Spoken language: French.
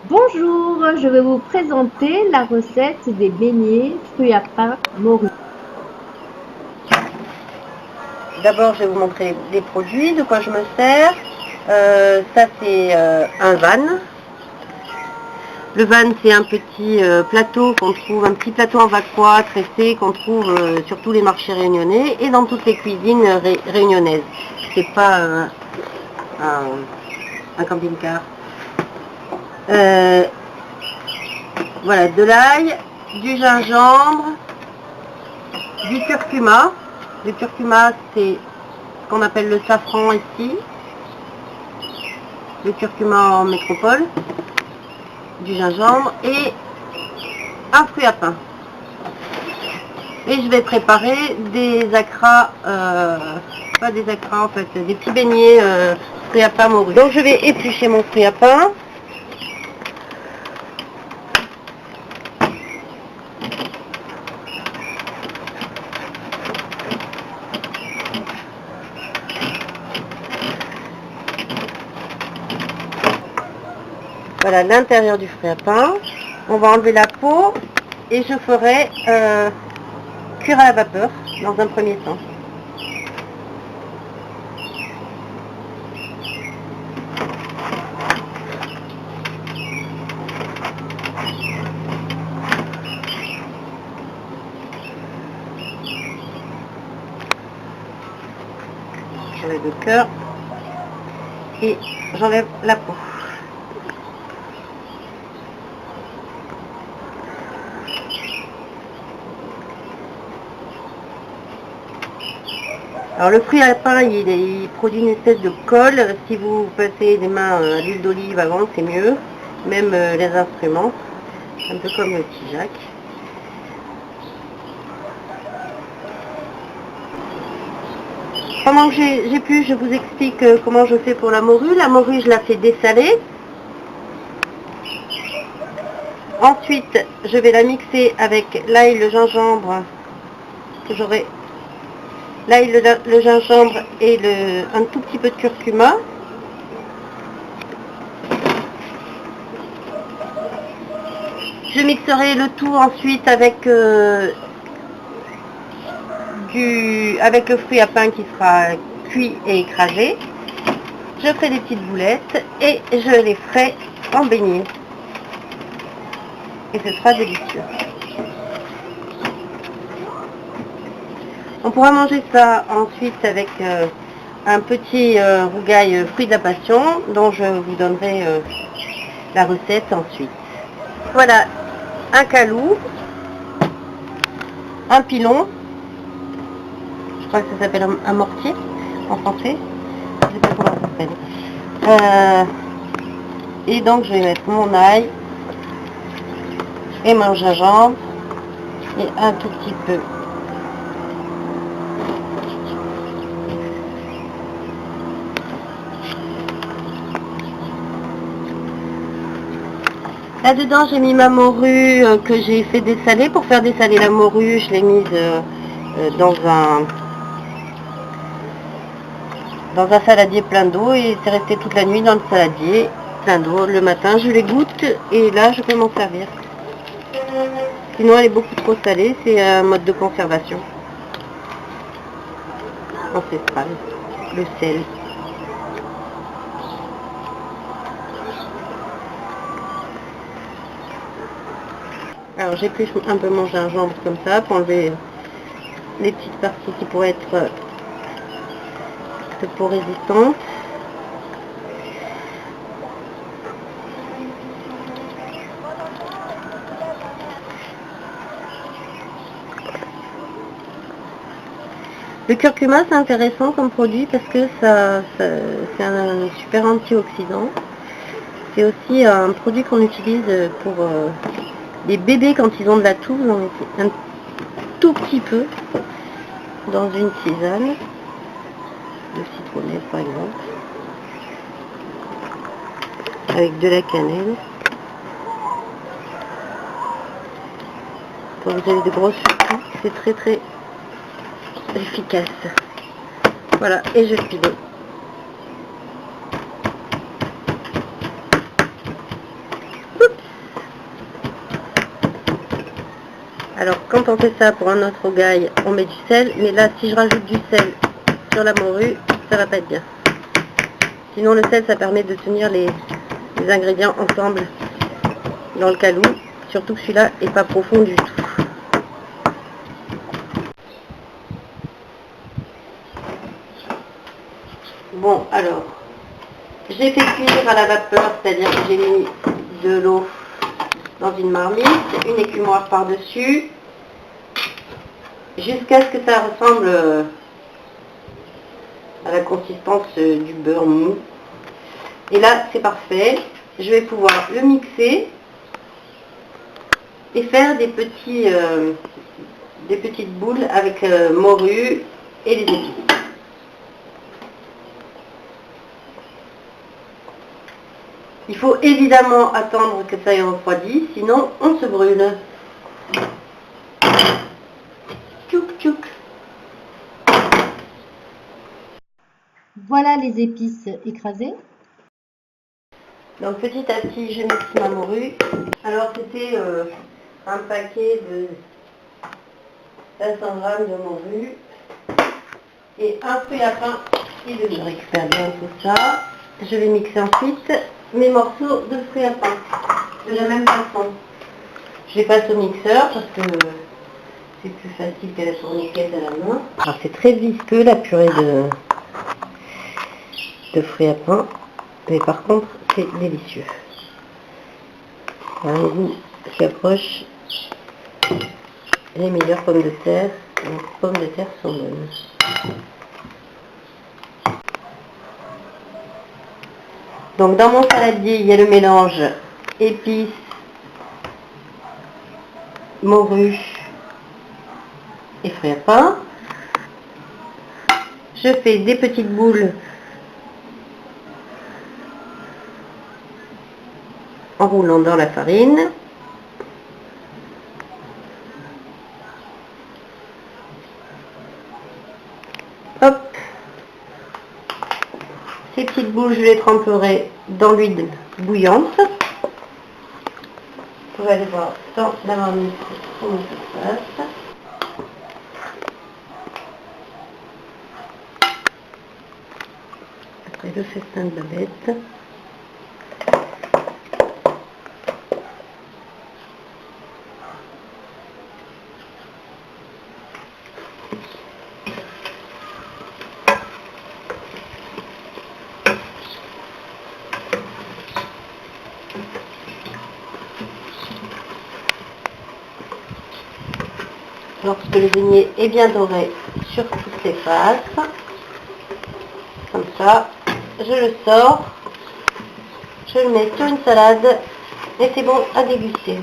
Bonjour, je vais vous présenter la recette des beignets fruits à pain morue. D'abord, je vais vous montrer les produits, de quoi je me sers. Ça, c'est un van. Le van, c'est un petit plateau qu'on trouve, un petit plateau en Vacroix tressé qu'on trouve sur tous les marchés réunionnais et dans toutes les cuisines réunionnaises. C'est pas un camping-car. Voilà, de l'ail, du gingembre, du curcuma. Le curcuma, c'est ce qu'on appelle le safran ici. Le curcuma en métropole, du gingembre et un fruit à pain. Et je vais préparer des acras, pas des acras en fait, des petits beignets fruits à pain morue. Donc je vais éplucher mon fruit à pain. Voilà l'intérieur du fruit à pain. On va enlever la peau et je ferai cuire à la vapeur dans un premier temps. J'enlève le cœur et j'enlève la peau. Alors le fruit à pain, il produit une espèce de colle. Si vous passez les mains à l'huile d'olive avant, c'est mieux. Même les instruments, un peu comme le petit Jacques. Pendant que j'épluche, je vous explique comment je fais pour la morue. La morue, je la fais dessaler. Ensuite, je vais la mixer avec l'ail, le gingembre, que j'aurai l'ail, le gingembre et un tout petit peu de curcuma. Je mixerai le tout ensuite avec, avec le fruit à pain qui sera cuit et écrasé. Je ferai des petites boulettes et je les ferai en beignets. Et ce sera délicieux. On pourra manger ça ensuite avec un petit rougail fruit de la passion dont je vous donnerai la recette ensuite. Voilà un calou, un pilon, je crois que ça s'appelle un mortier en français, je ne sais pas comment ça s'appelle. Et donc je vais mettre mon ail et mon gingembre et un tout petit peu là-dedans. J'ai mis ma morue que j'ai fait dessaler. Pour faire dessaler la morue, je l'ai mise dans un saladier plein d'eau et c'est resté toute la nuit dans le saladier plein d'eau. Le matin, je les goûte et là, je peux m'en servir. Sinon, elle est beaucoup trop salée. C'est un mode de conservation ancestral. Le sel. Alors j'épluche un peu mon gingembre comme ça pour enlever les petites parties qui pourraient être de peau résistante. Le curcuma, c'est intéressant comme produit parce que c'est un super antioxydant. C'est aussi un produit qu'on utilise pour les bébés quand ils ont de la toux, un tout petit peu dans une tisane de citronnelle par exemple, avec de la cannelle. Quand vous avez de grosses toux, c'est très très efficace. Voilà, et je pilonne. Alors quand on fait ça pour un autre rogaille, on met du sel, mais là si je rajoute du sel sur la morue, ça va pas être bien. Sinon le sel ça permet de tenir les ingrédients ensemble dans le calou, surtout que celui-là est pas profond du tout. Bon alors, j'ai fait cuire à la vapeur, c'est-à-dire que j'ai mis de l'eau dans une marmite, une écumoire par-dessus, jusqu'à ce que ça ressemble à la consistance du beurre mou. Et là, c'est parfait. Je vais pouvoir le mixer et faire des petites boules avec morue et les épices. Il faut évidemment attendre que ça ait refroidi, sinon on se brûle. Tchouk tchouk. Voilà les épices écrasées. Donc petit à petit, je mixe ma morue. Alors c'était un paquet de 500 g de morue et un fruit à pain et de. Je récupère bien tout ça. Je vais mixer ensuite mes morceaux de fruits à pain de la même façon. Je les passe au mixeur parce que c'est plus facile que la tourniquette à la main. Alors c'est très visqueux la purée de fruits à pain, mais par contre c'est délicieux. Un goût qui approche les meilleures pommes de terre. Les pommes de terre sont bonnes. Donc dans mon saladier, il y a le mélange épices, morue et fruits à pain. Je fais des petites boules en roulant dans la farine. Hop. Ces petites boules, je les tremperai dans l'huile bouillante. Vous pouvez aller voir dans la marmite comment ça se passe. Après le festin de Babette. Lorsque le beignet est bien doré sur toutes ses faces, comme ça, je le sors, je le mets sur une salade et c'est bon à déguster.